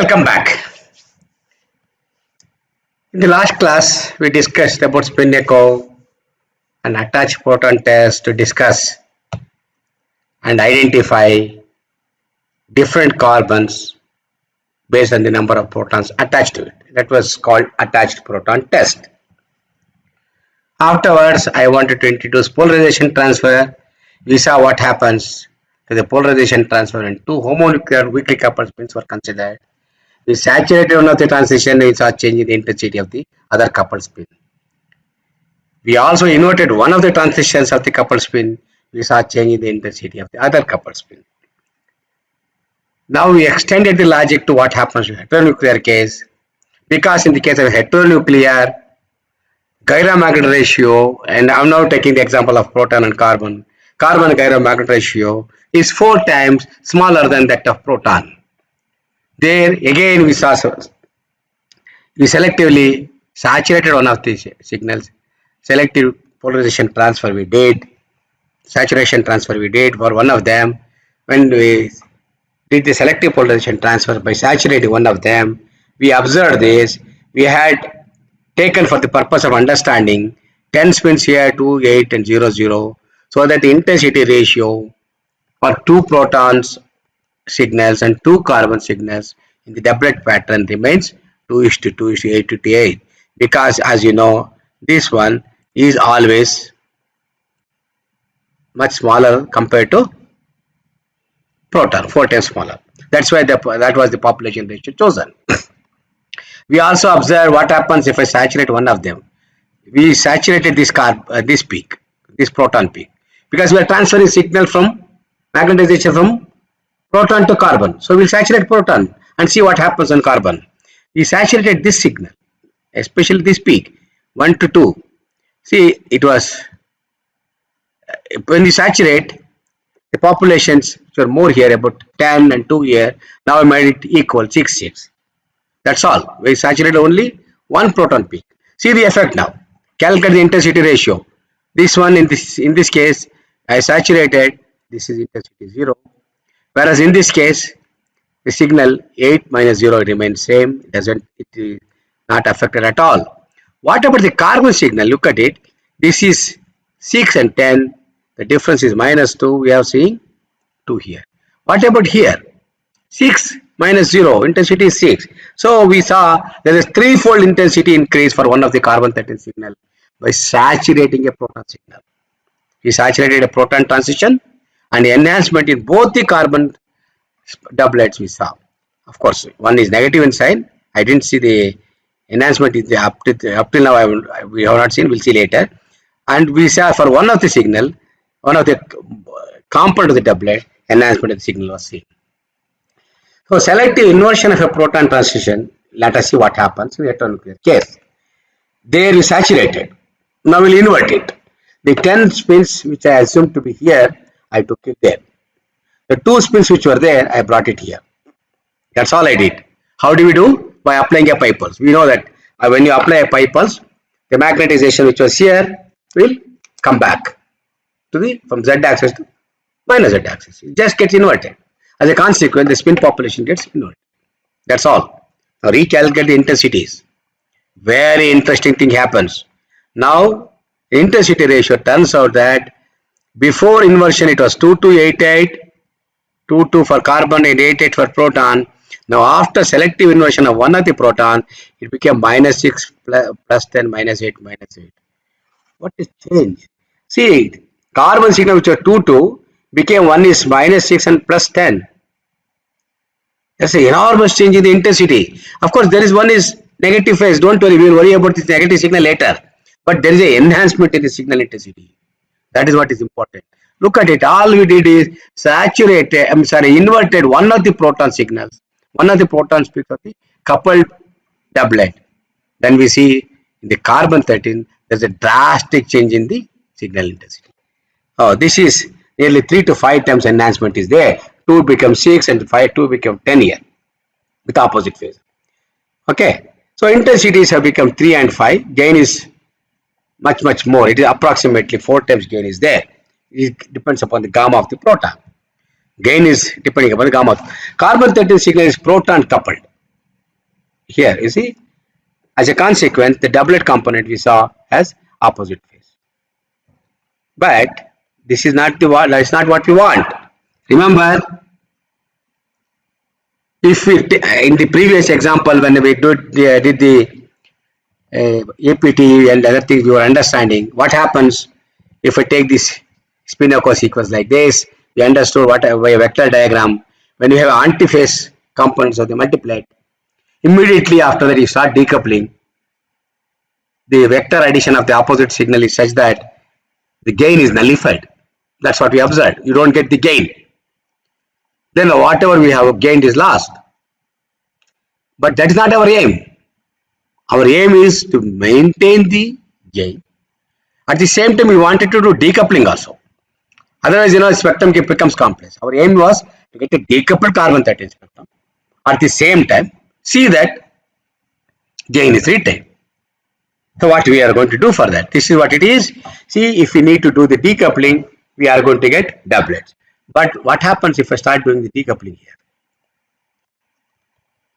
Welcome back. In the last class, we discussed about spin echo and attached proton test to discuss and identify different carbons based on the number of protons attached to it. That was called attached proton test. Afterwards, I wanted to introduce polarization transfer. We saw what happens to the polarization transfer when two homonuclear weakly coupled spins were considered. We saturated one of the transition, we saw change in the intensity of the other coupled spin. We also inverted one of the transitions of the coupled spin, we saw change in the intensity of the other coupled spin. Now we extended the logic to what happens in heteronuclear case, because in the case of heteronuclear, gyromagnetic ratio, and I'm now taking the example of proton and carbon gyromagnetic ratio is 4 times smaller than that of proton. There again we selectively saturated one of the signals. Selective polarization transfer we did, saturation transfer we did for one of them. When we did the selective polarization transfer by saturating one of them, we observed this. We had taken for the purpose of understanding 10 spins here, 2, 8 and 0, 0, so that the intensity ratio for 2 protons signals and 2 carbon signals in the doublet pattern remains 2:2, 8:8, because as you know, this one is always much smaller compared to proton, 4 times smaller. That's why that was the population ratio chosen. We also observe what happens if I saturate one of them. We saturated this peak, this proton peak, because we are transferring signal from magnetization from proton to carbon. So we'll saturate proton and see what happens on carbon. We saturated this signal, especially this peak, 1 to 2. See, it was, when we saturate, the populations which were more here, about 10 and 2 here, now I made it equal, 6, 6. That's all. We saturated only one proton peak. See the effect now. Calculate the intensity ratio. This one in this case, I saturated, this is intensity 0. Whereas in this case, the signal 8 minus 0 remains same. It is not affected at all. What about the carbon signal? Look at it. This is 6 and 10. The difference is minus 2. We are seeing 2 here. What about here? 6 minus 0. Intensity is 6. So we saw there is 3-fold intensity increase for one of the carbon 13 signal by saturating a proton signal. We saturated a proton transition and enhancement in both the carbon doublets we saw. Of course, one is negative in sign. I didn't see the enhancement is up till now. We have not seen. We'll see later. And we saw for one of the signal, one of the component of the doublet, enhancement of the signal was seen. So selective inversion of a proton transition. Let us see what happens in heteronuclear case. There is saturated. Now we'll invert it. The 10 spins which I assumed to be here, I took it there. The 2 spins which were there, I brought it here. That's all I did. How do we do? By applying a pi pulse. We know that when you apply a pi pulse, the magnetization which was here will come back to from z axis to minus z axis. It just gets inverted. As a consequence, the spin population gets inverted. That's all. Now recalculate the intensities. Very interesting thing happens. Now the intensity ratio turns out that before inversion it was 2:8:8, 2:2 for carbon and 8:8 for proton. Now after selective inversion of one of the proton, it became minus 6 plus 10 minus 8 minus 8. What is change? See, carbon signal which was 2:2 became 1 is minus 6 and plus 10. That's an enormous change in the intensity. Of course, there is one is negative phase. Don't worry, we will worry about this negative signal later. But there is an enhancement in the signal intensity. That is what is important. Look at it. All we did is inverted one of the proton signals, one of the proton peaks of the coupled doublet. Then we see in the carbon 13, there's a drastic change in the signal intensity. Oh, this is nearly 3 to 5 times enhancement is there. 2 becomes 6 and 2 become 10 here with opposite phase. Okay. So intensities have become 3 and 5. Gain is much more. It is approximately 4 times gain is there. It depends upon the gamma of the proton. Gain is depending upon the gamma. Carbon 13 signal is proton coupled. here. You see, as a consequence, the doublet component we saw as opposite phase. But this is not the what. That's not what we want. Remember, if we in the previous example when we did the APT and other things, we were understanding what happens if I take this Spinnaker sequence like this. We understood what a vector diagram. When you have antiphase components of the multiplet, immediately after that you start decoupling. The vector addition of the opposite signal is such that the gain is nullified. That's what we observed. You don't get the gain. Then whatever we have gained is lost. But that is not our aim. Our aim is to maintain the gain. At the same time, we wanted to do decoupling also. Otherwise, spectrum becomes complex. Our aim was to get a decoupled carbon-13 spectrum. At the same time, see that gain is retained. So what we are going to do for that? This is what it is. See, if we need to do the decoupling, we are going to get doublets. But what happens if I start doing the decoupling here?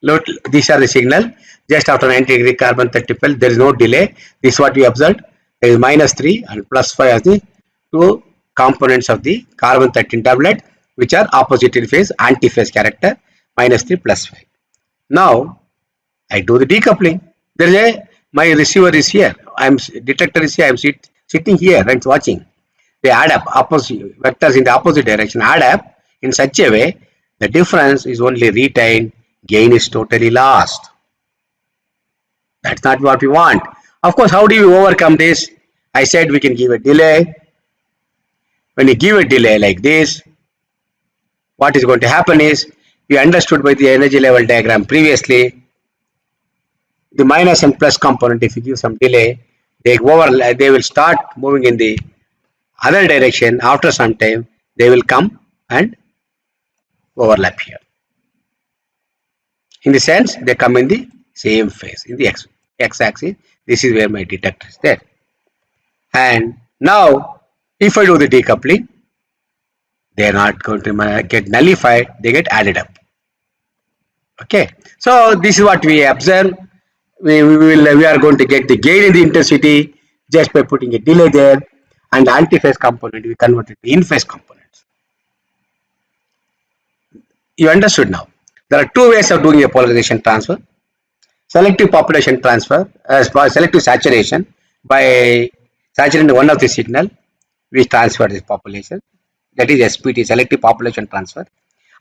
Look, these are the signal. Just after 90-degree carbon-30 there is no delay. This is what we observed. There is -3 and +5 as the two components of the carbon-13 doublet, which are opposite in phase, anti-phase character, -3 +5. Now, I do the decoupling. There is my receiver is here. Detector is here. I am sitting here and watching. They add up, opposite vectors in the opposite direction add up in such a way the difference is only retained, gain is totally lost. That's not what we want. Of course, how do you overcome this? I said we can give a delay. When you give a delay like this, what is going to happen is, we understood by the energy level diagram previously, the minus and plus component, if you give some delay, they will start moving in the other direction. After some time, they will come and overlap here. In the sense, they come in the same phase, in the x-axis. This is where my detector is there. And now, if I do the decoupling, they are not going to get nullified, they get added up. Okay, so this is what we observe. We are going to get the gain in the intensity just by putting a delay there, and the antiphase component we convert it to in-phase components. You understood now. There are two ways of doing a polarization transfer. Selective population transfer, selective saturation. By saturating one of the signal, we transfer this population. That is SPT, selective population transfer.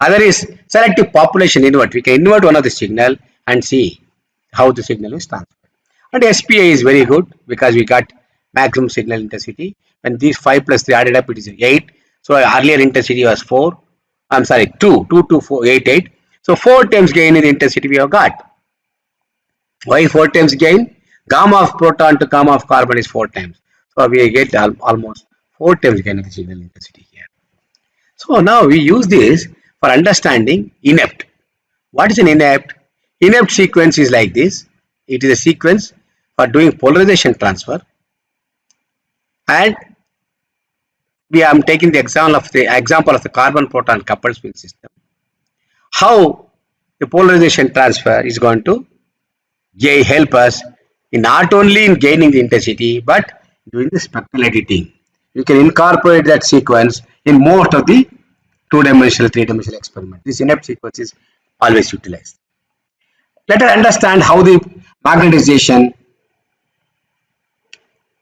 Other is selective population invert. We can invert one of the signal and see how the signal is transferred. And SPA is very good because we got maximum signal intensity. When these 5 plus 3 added up, it is 8. So earlier intensity was 4. I'm sorry, 2 to 4, 8, 8. So 4 times gain in the intensity we have got. Why 4 times gain? Gamma of proton to gamma of carbon is 4 times. So we get almost 4 times gain in the signal intensity here. So now we use this for understanding inept. What is an inept? Inept sequence is like this. It is a sequence for doing polarization transfer, and we are taking the example of the carbon proton coupled spin system. How the polarization transfer is going to help us in not only in gaining the intensity but doing the spectral editing. You can incorporate that sequence in most of the 2-dimensional, 3-dimensional experiment. This inept sequence is always utilized. Let us understand how the magnetization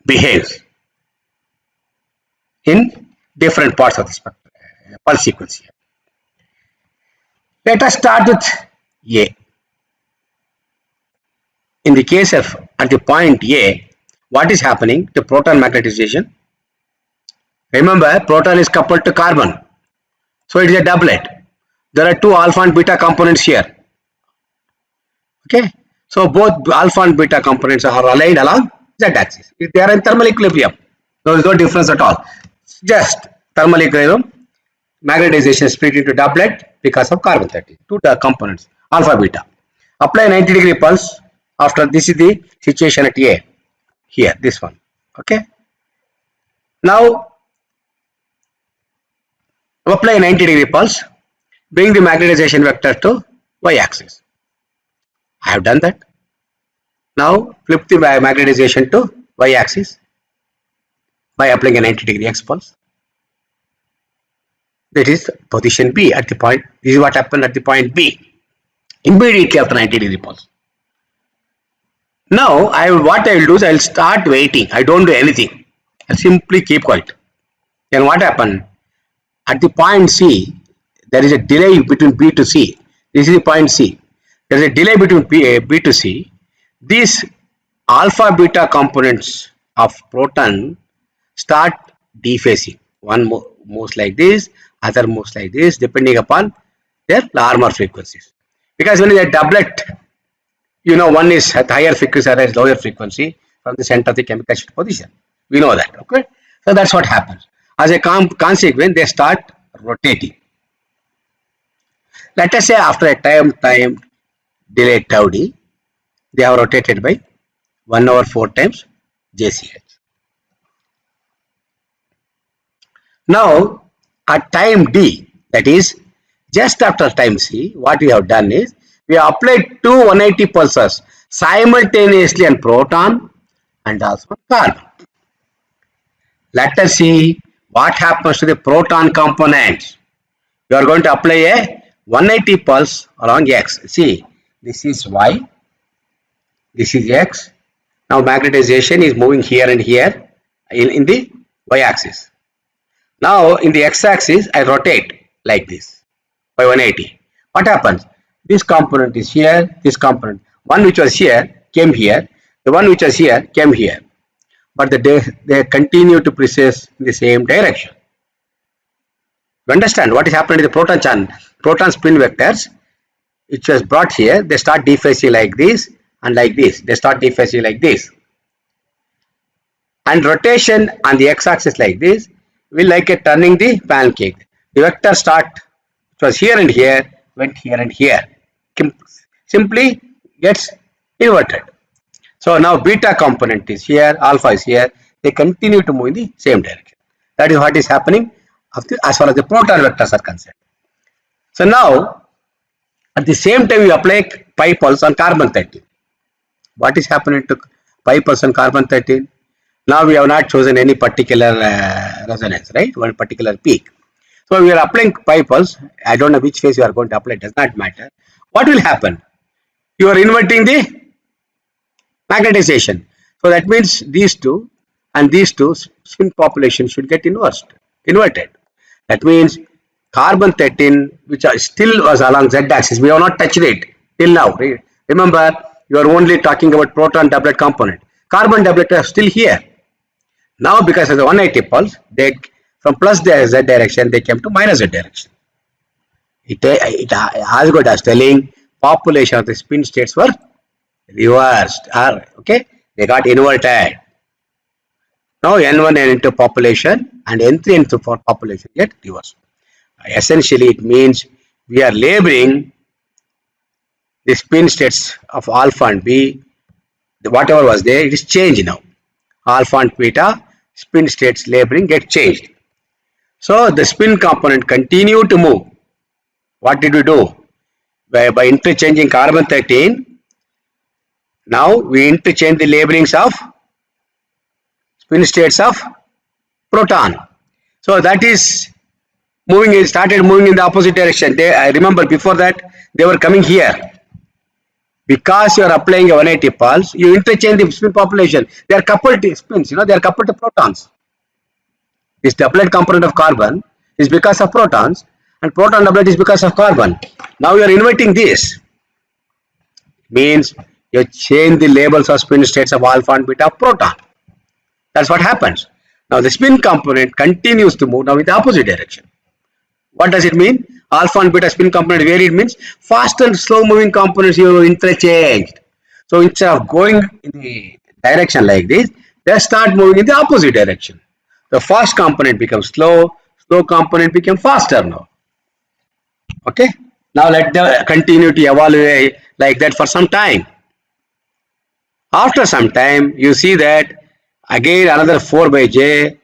behaves in different parts of the spectrum, pulse sequence here. Let us start with A. In the case of at the point A, what is happening? The proton magnetization. Remember, proton is coupled to carbon, so it is a doublet. There are two alpha and beta components here. Okay, so both alpha and beta components are aligned along z-axis. They are in thermal equilibrium. There is no difference at all. Just thermal equilibrium, magnetization split into doublet because of carbon-13. Two components, alpha beta. Apply 90-degree pulse. After this is the situation at A. Here, this one. Okay. Now apply 90-degree pulse. Bring the magnetization vector to y-axis. I have done that. Now flip the magnetization to y-axis by applying a 90-degree X pulse. That is position B at the point. This is what happened at the point B. Immediately after 90-degree pulse. Now what I will do is I will start waiting. I don't do anything. I simply keep quiet. Then what happened? At the point C, there is a delay between B to C. This is the point C. There is a delay between B to C. These alpha beta components of proton start dephasing. One moves like this, other moves like this, depending upon their normal frequencies. Because when it is a doublet, you know, one is at higher frequency, other is lower frequency from the center of the chemical shift position. We know that. Okay, so that's what happens. As a consequence, they start rotating. Let us say after a time delay tau d, they have rotated by 1/4 times JCH. Now at time d, that is just after time c, what we have done is we have applied two 180 pulses simultaneously on proton and also on carbon. Let us see what happens to the proton components. You are going to apply a 180 pulse along X. See, this is Y, this is X. Now magnetization is moving here and here in the Y axis. Now in the X axis, I rotate like this by 180. What happens? This component is here, this component. One which was here came here, the one which was here came here. But they continue to precess in the same direction. You understand what is happening to the proton spin vectors, which was brought here, they start dephasing like this and like this. They start dephasing like this. And rotation on the x-axis like this will like a turning the pancake. The vector start, which was here and here, went here and here. Simply gets inverted. So now beta component is here, alpha is here. They continue to move in the same direction. That is what is happening as far as the proton vectors are concerned. So now at the same time we apply pi pulse on carbon 13. What is happening to pi pulse on carbon 13? Now we have not chosen any particular resonance, right? One particular peak. So we are applying pi pulse. I don't know which phase you are going to apply, it does not matter. What will happen? You are inverting the magnetization. So that means these two and these two spin population should get inverted. That means carbon 13, which still was along z-axis, we have not touched it till now. Right? Remember, you are only talking about proton doublet component. Carbon doublet are still here. Now because of the 180 pulse, they from plus the z direction, they came to minus z direction. It as good as telling population of the spin states were reversed, okay, they got inverted. Now N1 and N2 population and N3 and N4 population get reversed. Essentially it means we are labeling the spin states of alpha and B, whatever was there, it is changed now. Alpha and beta spin states labeling get changed. So the spin component continue to move. What did we do? By interchanging carbon 13, now we interchange the labelings of spin states of proton. So that is moving, started moving in the opposite direction. I remember before that they were coming here. Because you are applying a 180 pulse, you interchange the spin population. They are coupled to spins, they are coupled to protons. This doublet component of carbon is because of protons, and proton doublet is because of carbon. Now you are inverting this. Means you change the labels of spin states of alpha and beta of proton. That's what happens. Now the spin component continues to move now in the opposite direction. What does it mean? Alpha and beta spin component varied means fast and slow moving components you interchanged. So instead of going in the direction like this, they start moving in the opposite direction. The fast component becomes slow, slow component becomes faster now. Okay. Now let them continue to evaluate like that for some time. After some time, you see that again another 4 by j,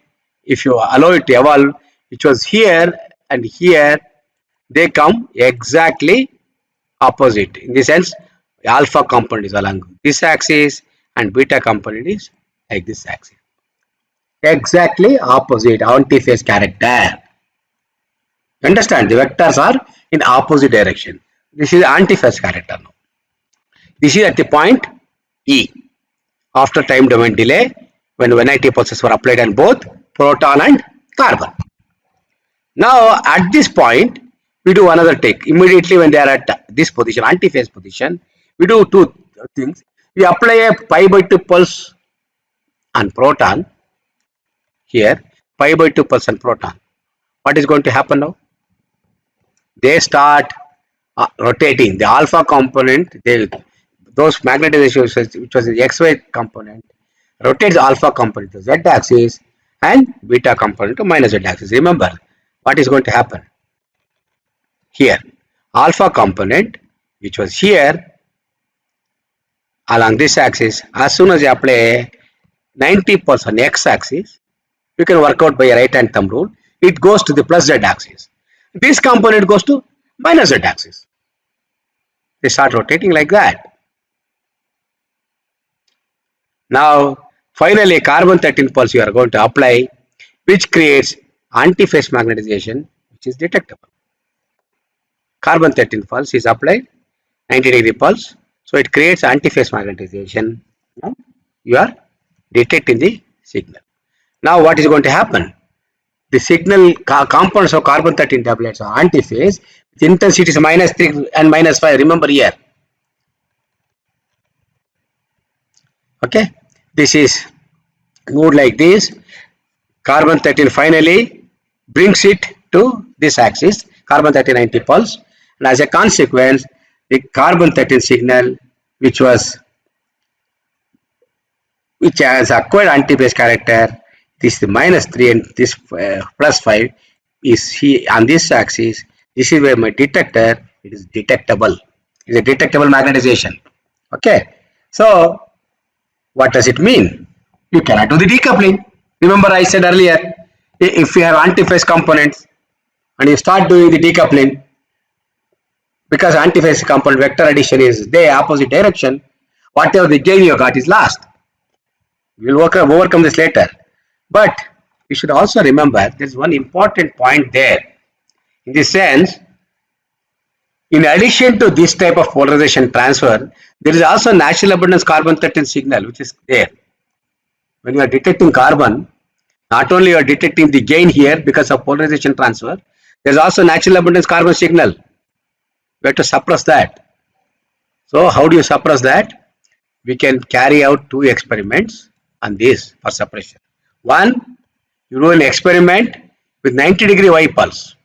if you allow it to evolve, which was here and here, they come exactly opposite. In the sense, Alpha component is along this axis and beta component is like this axis. Exactly opposite antiphase character. Understand? The vectors are in opposite direction. This is antiphase character now. This is at the point E. After time domain delay, when 180 pulses were applied on both proton and carbon. Now at this point, we do another take. Immediately when they are at this position, antiphase position, we do two things. We apply a pi by 2 pulse on proton here, pi by 2 pulse on proton. What is going to happen now? They start rotating the alpha component. Those magnetizations which was the XY component rotates the alpha component to Z axis and beta component to minus Z axis. Remember what is going to happen here. Alpha component which was here along this axis, as soon as you apply 90 pulse on X axis, you can work out by a right hand thumb rule, it goes to the plus Z axis. This component goes to minus Z axis. They start rotating like that. Now finally carbon 13 pulse you are going to apply, which creates antiphase magnetization which is detectable. Carbon 13 pulse is applied, 90-degree pulse, so it creates antiphase magnetization. Now you are detecting the signal. Now what is going to happen? The signal components of carbon 13 tablets are antiphase with intensities minus 3 and minus 5. Remember here. Okay, this is moved like this. Carbon 13 finally brings it to this axis, carbon 13 90 pulse, and as a consequence, the carbon 13 signal which has acquired antiphase character, this is minus 3 and this plus 5 is here on this axis. This is where my detector, it is detectable. It is a detectable magnetization. Okay, so what does it mean? You cannot do the decoupling. Remember I said earlier, if you have antiphase components and you start doing the decoupling, because antiphase component vector addition is the opposite direction, whatever the gain you got is lost. We will overcome this later. But you should also remember there is one important point there. In this sense, in addition to this type of polarization transfer, there is also natural abundance carbon 13 signal which is there. When you are detecting carbon, not only you are detecting the gain here because of polarization transfer, there is also natural abundance carbon signal. We have to suppress that. So how do you suppress that? We can carry out two experiments on this for suppression. One, you do an experiment with 90-degree Y pulse.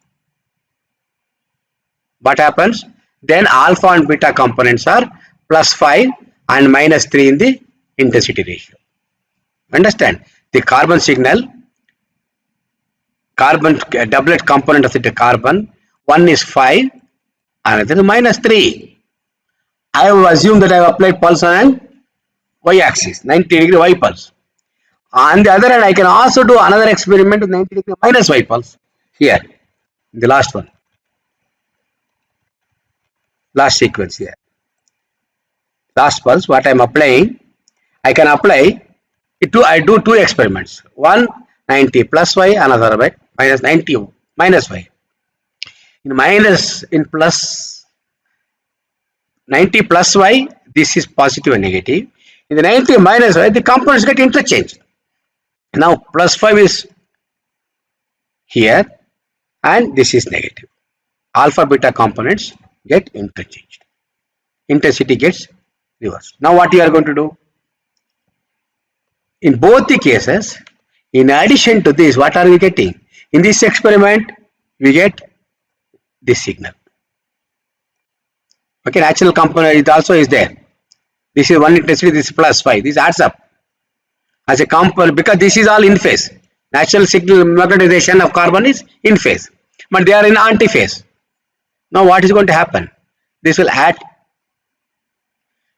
What happens? Then alpha and beta components are plus 5 and minus 3 in the intensity ratio. Understand? The carbon signal, carbon doublet component of the carbon, one is 5, another is minus 3. I have assumed that I have applied pulse on Y axis, 90-degree Y pulse. On the other hand, I can also do another experiment with 90-degree minus Y pulse here, the last one, last sequence here. Last pulse, what I am applying, I can apply it to, I do two experiments. One 90 plus Y, another by minus 90 minus Y. In plus 90 plus Y, this is positive and negative. In the 90 minus Y, the components get interchanged. Now plus 5 is here and this is negative. Alpha beta components get interchanged. Intensity gets reversed. Now what you are going to do? In both the cases, in addition to this, what are we getting? In this experiment, we get this signal. Okay, natural component it also is there. This is one intensity, this is plus 5. This adds up as a component because this is all in phase. Natural signal magnetization of carbon is in phase, but they are in antiphase. Now what is going to happen? This will add.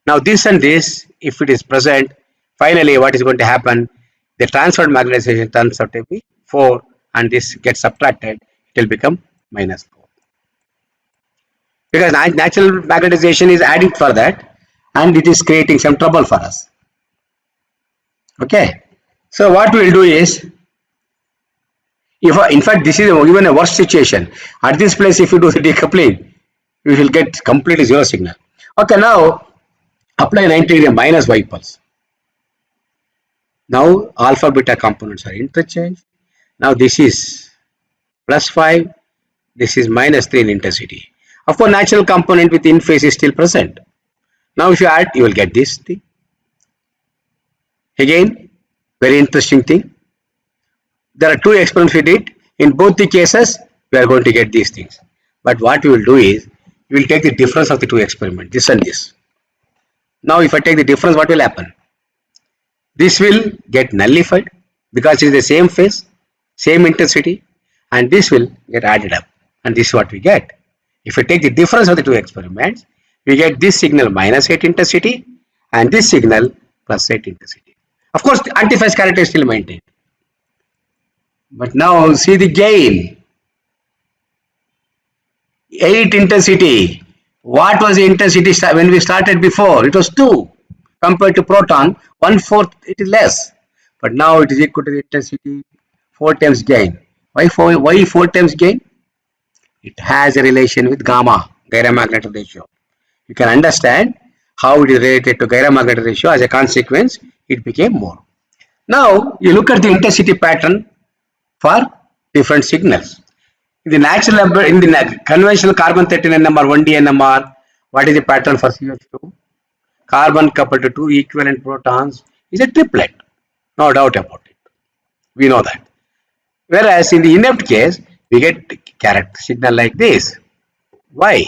Now this and this, if it is present, finally what is going to happen? The transferred magnetization turns out to be 4 and this gets subtracted, it will become minus 4. Because natural magnetization is adding for that. and it is creating some trouble for us. Okay, so what we will do is, if in fact this is even a worse situation, at this place if you do the decoupling, you will get completely zero signal. Okay, now apply 90 degree minus y pulse. Now alpha beta components are interchanged. Now this is plus 5, this is minus 3 in intensity. Of course, natural component with in phase is still present. Now if you add, you will get this thing. Again, very interesting thing. There are two experiments we did. In both the cases, we are going to get these things. But what we will do is, we will take the difference of the two experiments, this and this. Now if I take the difference, what will happen? This will get nullified because it is the same phase, same intensity, and this will get added up. And this is what we get. If we take the difference of the two experiments, we get this signal minus 8 intensity and this signal plus 8 intensity. Of course, the antiphase character is still maintained. But now see the gain. 8 intensity. What was the intensity when we started before? It was 2. Compared to proton, 1/4 it is less. But now it is equal to the intensity 4 times gain. Why 4 times gain? It has a relation with gamma, gyromagnetic ratio. You can understand how it is related to gyromagnetic ratio. As a consequence, it became more. Now you look at the intensity pattern for different signals. In the natural, in the conventional carbon-13 NMR, 1D NMR, what is the pattern for CH2? Carbon coupled to 2 equivalent protons is a triplet. No doubt about it. We know that. Whereas in the inept case, we get character signal like this. Why?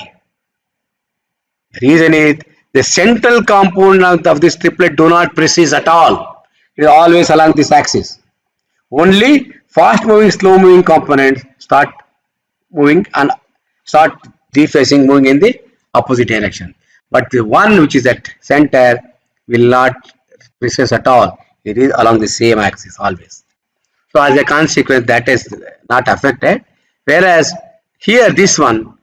The reason is the central component of this triplet do not precede at all. It is always along this axis. Only fast moving, slow moving components start moving and start dephasing, moving in the opposite direction. But the one which is at center will not precede at all. It is along the same axis always. So as a consequence, that is not affected. Whereas here this one,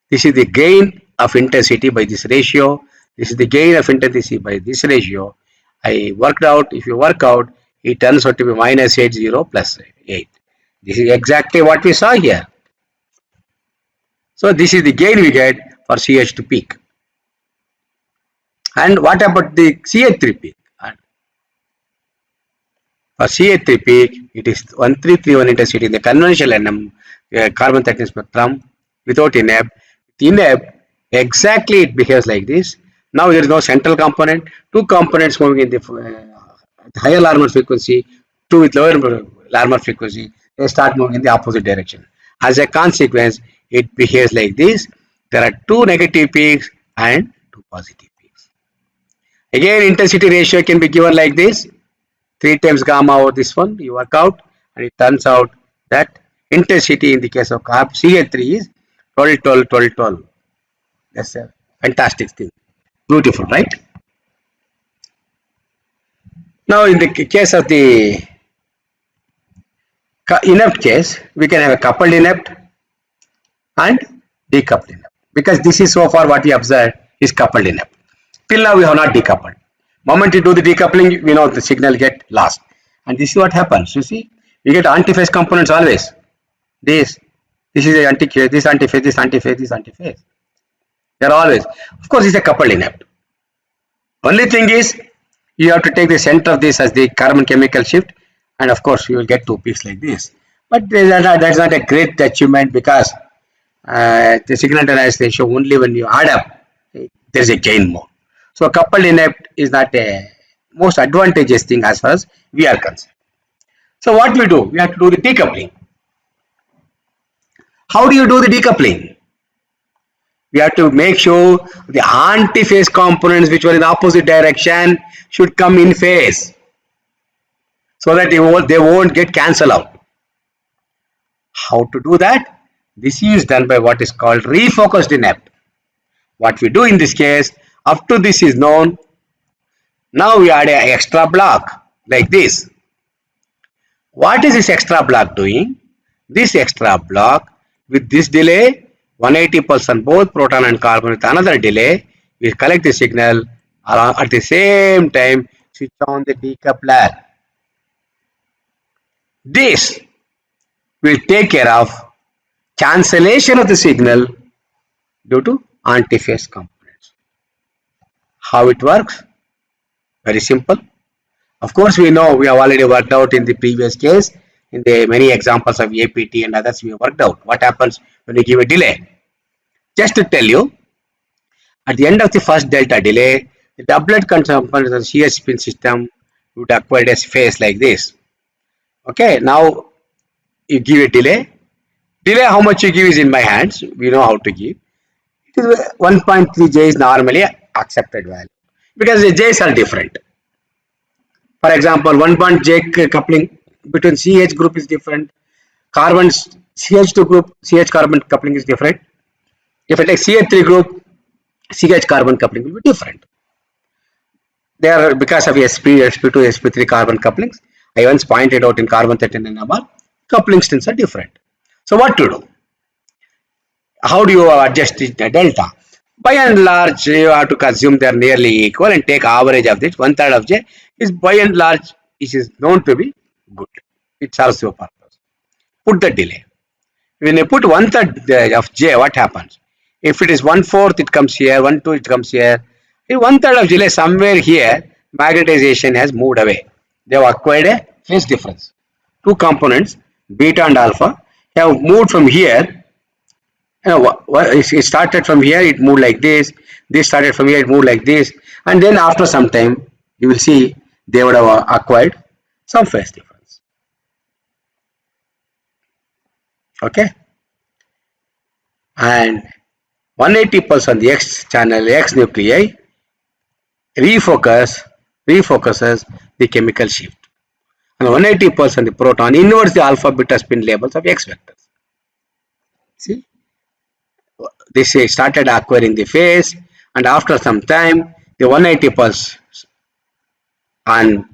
this is the gain of intensity by this ratio. This is the gain of intensity by this ratio. I worked out, if you work out, it turns out to be minus 80 plus 8. This is exactly what we saw here. So this is the gain we get for CH2 peak. And what about the CH3 peak? For CH3 peak, it is 1331 intensity in the conventional NM carbon-13 spectrum without INEP. With INEP, exactly it behaves like this. Now there is no central component, two components moving in the higher Larmor frequency, two with lower Larmor frequency, they start moving in the opposite direction. As a consequence, it behaves like this. There are two negative peaks and two positive peaks. Again, intensity ratio can be given like this. 3 times gamma over this one, you work out, and it turns out that intensity in the case of CH3 is 12, 12, 12, 12. That's a fantastic thing. Beautiful, right? Now, in the case of the inept case, we can have a coupled inept and decoupled inept. Because this is so far what we observed is coupled inept. Till now, we have not decoupled. Moment you do the decoupling, we know the signal get lost. And this is what happens. You see, we get antiphase components always. This is a antiphase, this antiphase, this antiphase, this antiphase. They're always. Of course, it's a coupled inept. Only thing is, you have to take the center of this as the carbon chemical shift, and of course, you will get two peaks like this. But that's not a great achievement because the signal to noise ratio only when you add up, there is a gain more. So coupled inept is not a most advantageous thing as far as we are concerned. So what we do? We have to do the decoupling. How do you do the decoupling? We have to make sure the antiphase components which were in the opposite direction should come in phase so that they won't get cancelled out. How to do that? This is done by what is called refocused inept. What we do in this case, up to this is known. Now we add an extra block like this. What is this extra block doing? This extra block with this delay 180 pulse on both proton and carbon with another delay will collect the signal At the same time, switch on the decoupler. This will take care of cancellation of the signal due to antiphase components. How it works? Very simple. Of course, we know we have already worked out in the previous case. In the many examples of APT and others, we have worked out what happens when we give a delay. Just to tell you, at the end of the first delta delay, the doublet component of the CS spin system would acquire a phase like this. Okay, now you give a delay. Delay, how much you give is in my hands. We know how to give. It is 1.3 J is normally accepted value because the J's are different. For example, 1 J coupling between CH group is different. Carbon CH2 group, CH carbon coupling is different. If I take CH3 group, CH carbon coupling will be different. They are because of sp2, sp3 carbon couplings. I once pointed out in carbon 13 NMR, coupling strengths are different. So what to do? How do you adjust the delta? By and large, you have to assume they are nearly equal and take average of this. 1/3 of J is by and large, it is known to be good. It serves your purpose. Put the delay. When you put 1/3 of J, what happens? If it is 1/4, it comes here, 1/2, it comes here. If 1/3 of J somewhere here, magnetization has moved away. They have acquired a phase difference. Two components, beta and alpha, have moved from here. It started from here, it moved like this. This started from here, it moved like this. And then after some time, you will see they would have acquired some phase difference. Okay. And 180 pulse on the X channel, X nuclei, refocuses the chemical shift. And 180 pulse on the proton inverts the alpha beta spin labels of X vectors. See? This started acquiring the phase, and after some time, the 180 pulse on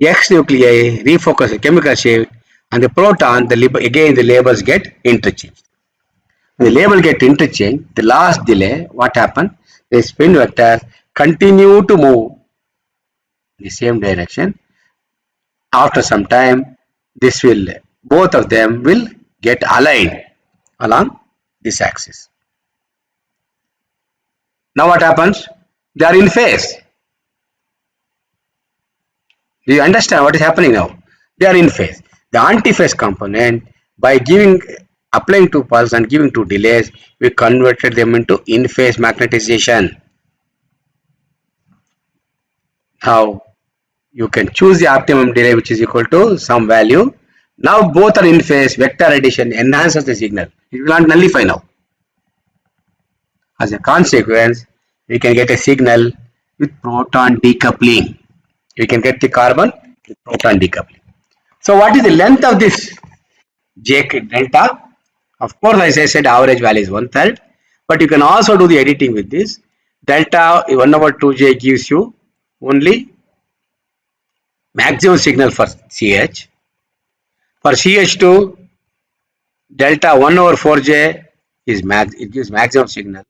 X nuclei refocus the chemical shift, and the proton, again the labels get interchanged. When the label get interchanged, the last delay, what happened? The spin vectors continue to move in the same direction. After some time, both of them will get aligned along this axis. Now what happens? They are in phase. Do you understand what is happening now? They are in phase. The antiphase component, by applying two pulses and giving two delays, we converted them into in-phase magnetization. Now you can choose the optimum delay, which is equal to some value. Now both are in phase. Vector addition enhances the signal. It will not nullify now. As a consequence, we can get a signal with proton decoupling. We can get the carbon with proton decoupling. So what is the length of this J delta? Of course, as I said, average value is 1/3. But you can also do the editing with this. Delta 1/2J gives you only maximum signal for CH. For CH2, delta 1/4J is it gives maximum signal.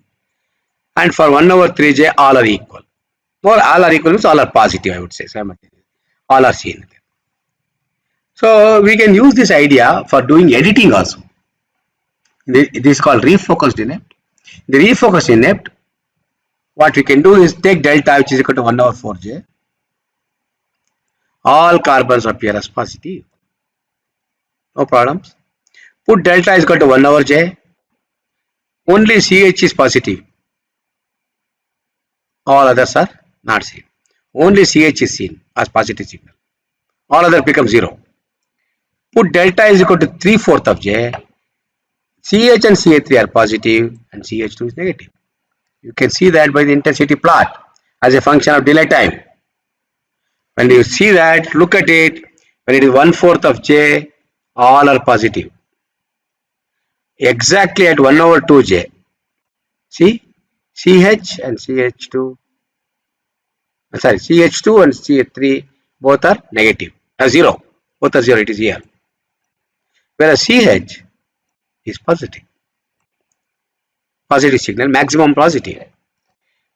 And for 1/3J, all are equal. Or all are equal means all are positive, I would say. All are seen. So we can use this idea for doing editing also. This is called refocused inept. The refocused inept, what we can do is take delta, which is equal to 1/4J. All carbons appear as positive. No problems. Put delta is equal to 1/J. Only CH is positive. All others are not seen. Only CH is seen as positive signal. All others become 0. Put delta is equal to 3/4 of J. CH and CH3 are positive and CH2 is negative. You can see that by the intensity plot as a function of delay time. When you see that, look at it. When it is 1/4 of J, all are positive. Exactly at 1/2J. See, CH and CH2, sorry, CH2 and CH3 both are negative, 0. Both are 0, it is here. Whereas CH is positive. Positive signal, maximum positive.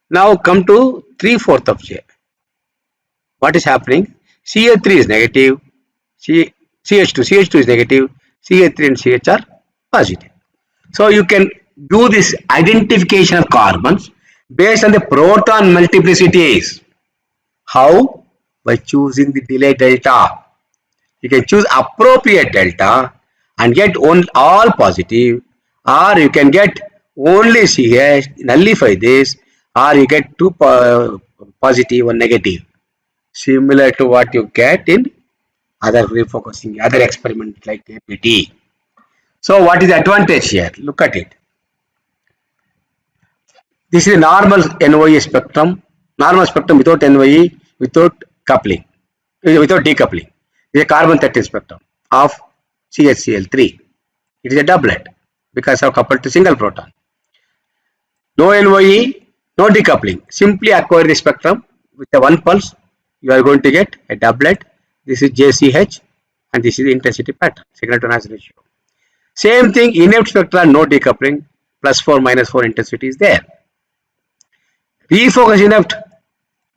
Now come to 3/4 of J. What is happening? CH3 is negative, CH2 is negative, CH3 and CH are positive. So you can do this identification of carbons based on the proton multiplicities. How? By choosing the delay delta. You can choose appropriate delta and get all positive, or you can get only CH, nullify this, or you get two positive or negative, similar to what you get in other refocusing, other experiment like APT. So what is the advantage here? Look at it. This is a normal NOE spectrum, normal spectrum without NOE, without coupling, without decoupling. This is a carbon 13 spectrum of CHCl3. It is a doublet because of coupled to single proton. No NOE, no decoupling. Simply acquire the spectrum with a one pulse. You are going to get a doublet. This is JCH and this is the intensity pattern, signal to noise ratio. Same thing, inept spectra, no decoupling, +4, -4 intensity is there. Refocus inept,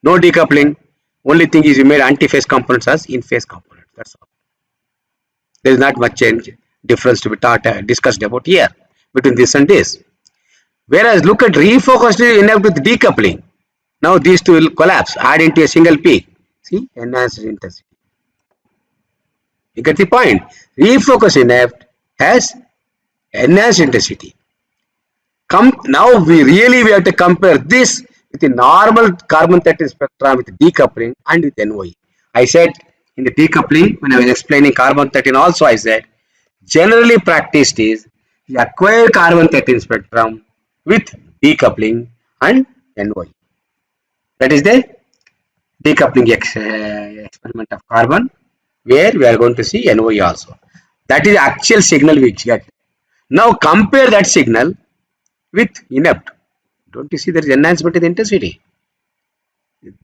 no decoupling. Only thing is you made anti-phase components as in-phase components. That's all. There is not much change, difference to be discussed about here between this and this. Whereas look at refocused inept with decoupling. Now these two will collapse, add into a single peak. See, enhanced intensity. You get the point. Refocus inept has enhanced intensity. Now we have to compare this with the normal carbon 13 spectrum with decoupling and with NOE. I said in the decoupling, when I was explaining carbon 13 also, I said generally practiced is you acquire carbon 13 spectrum with decoupling and NOE. That is the decoupling experiment of carbon, where we are going to see NOE also. That is the actual signal we get. Now compare that signal with inept. Don't you see there is enhancement in the intensity?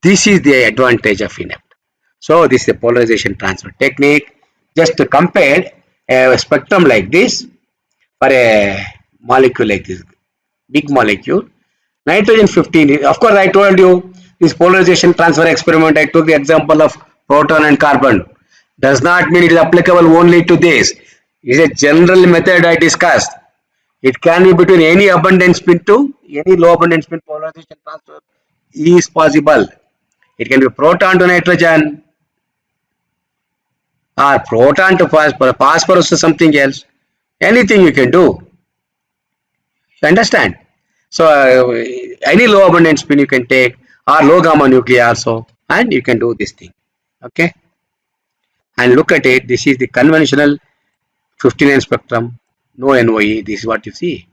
This is the advantage of inept. So this is the polarization transfer technique. Just to compare a spectrum like this for a molecule like this, big molecule, nitrogen 15. Of course, I told you this polarization transfer experiment. I took the example of proton and carbon. Does not mean it is applicable only to this. It is a general method I discussed. It can be between any abundant spin to any low abundant spin. Polarization transfer is possible. It can be proton to nitrogen or proton to phosphorus to something else. Anything you can do. You understand? So any low abundant spin you can take, or low gamma nuclei also, and you can do this thing. Okay? And look at it. This is the conventional 59 spectrum. No NOE. This is what you see.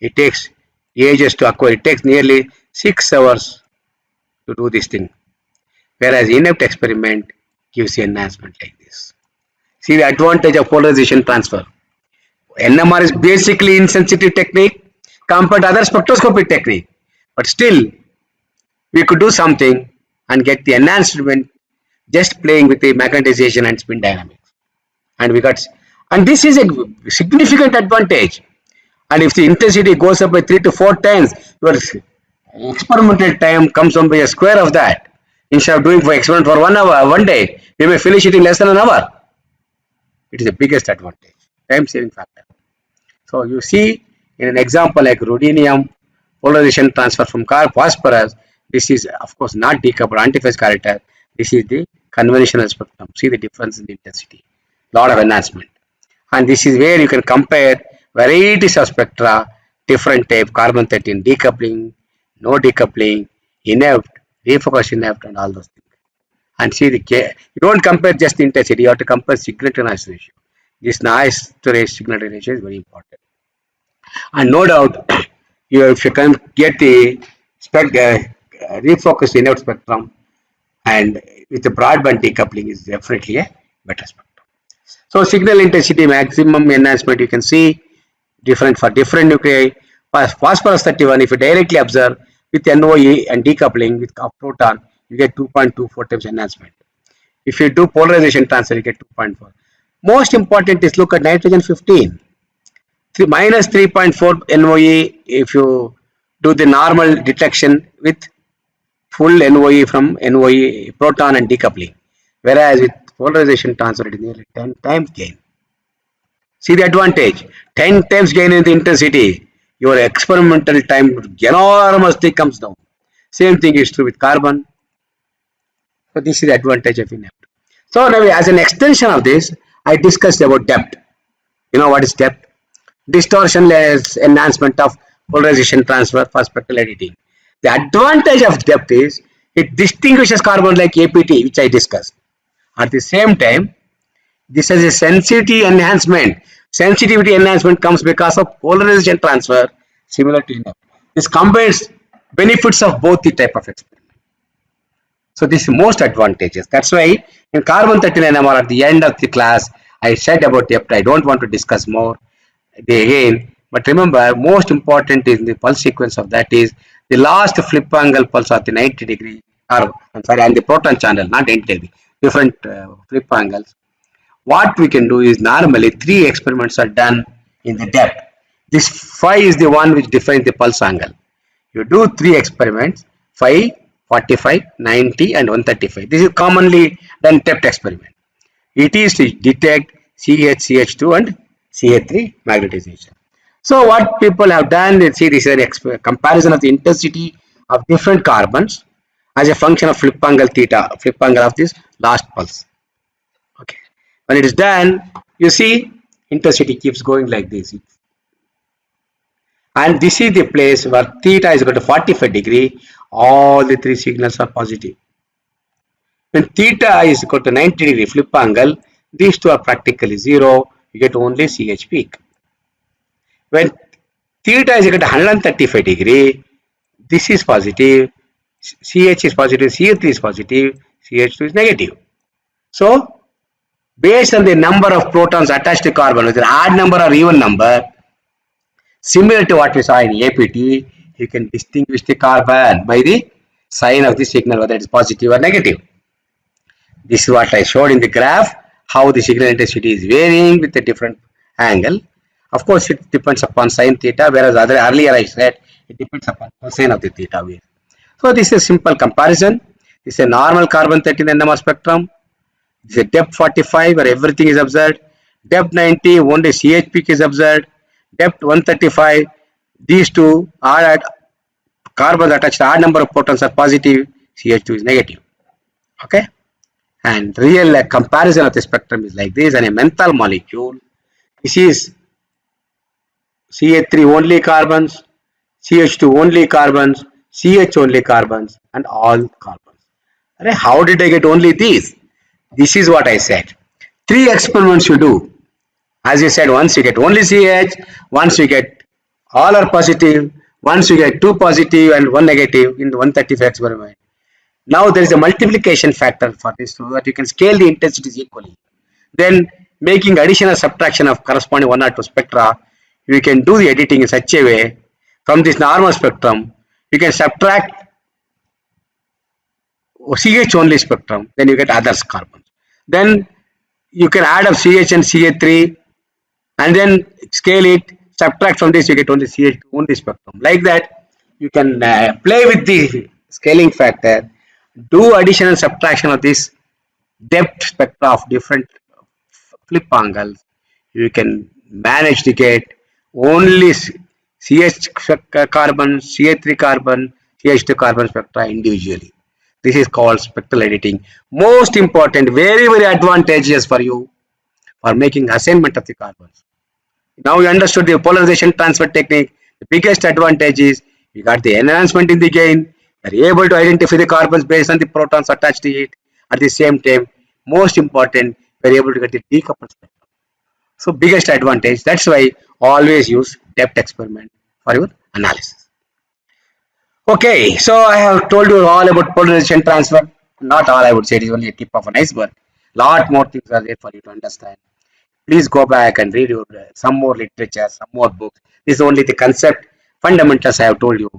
It takes ages to acquire. It takes nearly 6 hours to do this thing. Whereas inept experiment gives you enhancement like this. See the advantage of polarization transfer. NMR is basically insensitive technique compared to other spectroscopy technique. But still, we could do something and get the enhancement just playing with the magnetization and spin dynamics. And we got, and this is a significant advantage. And if the intensity goes up by 3 to 4 times, your experimental time comes on by a square of that. Instead of doing for experiment for 1 hour, 1 day, we may finish it in less than an hour. It is the biggest advantage, time saving factor. So you see in an example like ruthenium, polarization transfer from phosphorus, this is of course not decoupled antiphase character. This is the conventional spectrum. See the difference in the intensity, lot of enhancement. And this is where you can compare varieties of spectra, different type, carbon 13 decoupling, no decoupling, inept, refocus inept, and all those things. And see the K. You don't compare just the intensity, you have to compare signal to noise ratio. This noise to signal ratio is very important. And no doubt, if you can get the refocus inept spectrum and with the broadband decoupling is definitely a better spectrum. So signal intensity maximum enhancement you can see different for different nuclei. Phosphorus 31, if you directly observe with NOE and decoupling with proton, you get 2.24 times enhancement. If you do polarization transfer, you get 2.4. Most important is look at nitrogen 15. Minus 3.4 NOE if you do the normal detection with full NOE from NOE proton and decoupling. Whereas with polarization transfer, it is nearly 10 times gain. See the advantage, 10 times gain in the intensity. Your experimental time enormously comes down. Same thing is true with carbon. So this is the advantage of INEPT. So now as an extension of this, I discussed about depth. You know what is depth? Distortionless enhancement of polarization transfer for spectral editing. The advantage of depth is it distinguishes carbon like APT, which I discussed. At the same time, this is a sensitivity enhancement. Sensitivity enhancement comes because of polarization transfer, similar to INEPT. This combines benefits of both the type of experiment. So this is most advantageous. That's why in carbon 13 NMR at the end of the class, I said about depth. I don't want to discuss more again. But remember, most important is the pulse sequence of that is the last flip angle pulse of the 90 degree, or I'm sorry, and the proton channel, not 90 degree, different flip angles. What we can do is normally 3 experiments are done in the depth. This phi is the one which defines the pulse angle. You do 3 experiments, phi, 45, 90 and 135. This is commonly done depth experiment. It is to detect CH, CH2 and CH3 magnetization. So what people have done is, see, this is a comparison of the intensity of different carbons as a function of flip angle theta, flip angle of this last pulse. Okay. When it is done, you see intensity keeps going like this. And this is the place where theta is equal to 45 degree, all the 3 signals are positive. When theta is equal to 90 degree flip angle, these two are practically 0, you get only CH peak. When theta is equal to 135 degree, this is positive, CH is positive, CH3 is positive, CH2 is negative. So, based on the number of protons attached to carbon, whether odd number or even number, similar to what we saw in APT, you can distinguish the carbon by the sign of the signal, whether it is positive or negative. This is what I showed in the graph, how the signal intensity is varying with a different angle. Of course, it depends upon sin theta, whereas earlier I said it depends upon cosine of the theta wave. So this is a simple comparison. This is a normal carbon 13 NMR spectrum. This is a depth 45 where everything is observed. Depth 90, only CH peak is observed. Depth 135, these two are at carbons attached, odd number of protons are positive, CH2 is negative. Okay. And real comparison of the spectrum is like this, and a menthol molecule, this is CH3 only carbons, CH2 only carbons, CH only carbons, and all carbons. How did I get only these? This is what I said. 3 experiments you do. As you said, once you get only CH, once you get all are positive, once you get 2 positive and 1 negative in the 135 experiment. Now there is a multiplication factor for this so that you can scale the intensities equally. Then making addition or subtraction of corresponding 1 or 2 spectra, you can do the editing in such a way from this normal spectrum, you can subtract CH only spectrum, then you get other carbons. Then you can add up CH and CH3 and then scale it, subtract from this, you get only CH only spectrum. Like that, you can play with the scaling factor, do addition and subtraction of this depth spectra of different flip angles. You can manage to get only CH carbon, CH3 carbon, CH2 carbon spectra individually. This is called spectral editing. Most important, very, very advantageous for you for making assignment of the carbons. Now you understood the polarization transfer technique. The biggest advantage is you got the enhancement in the gain. You are able to identify the carbons based on the protons attached to it. At the same time, most important, you are able to get the decoupled spectrum. So biggest advantage. That's why always use depth experiment for your analysis. Okay, so I have told you all about polarization transfer. Not all, I would say it is only a tip of an iceberg. Lot more things are there for you to understand. Please go back and read your, some more literature, some more books. This is only the concept, fundamentals I have told you.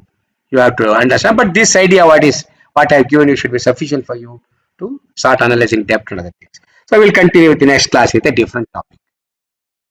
You have to understand. But this idea, what I have given you, should be sufficient for you to start analyzing depth and other things. So I will continue with the next class with a different topic.